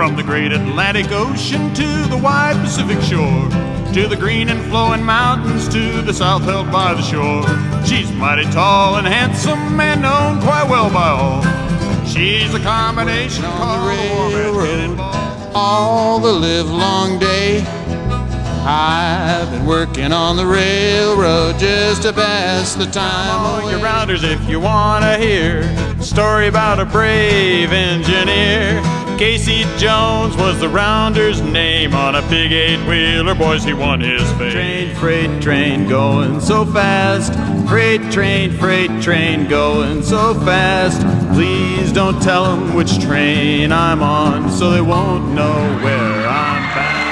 From the great Atlantic Ocean to the wide Pacific shore, to the green and flowing mountains, to the south held by the shore. She's mighty tall and handsome and known quite well by all. She's a combination on the railroad all the livelong day. I've been working on the railroad just to pass the time away. Your rounders if you want to hear a story about a brave engineer. Casey Jones was the rounder's name. On a big 8-wheeler, boys, he won his fame. Train, freight train going so fast. Freight train going so fast. Please don't tell them which train I'm on, so they won't know where I'm bound.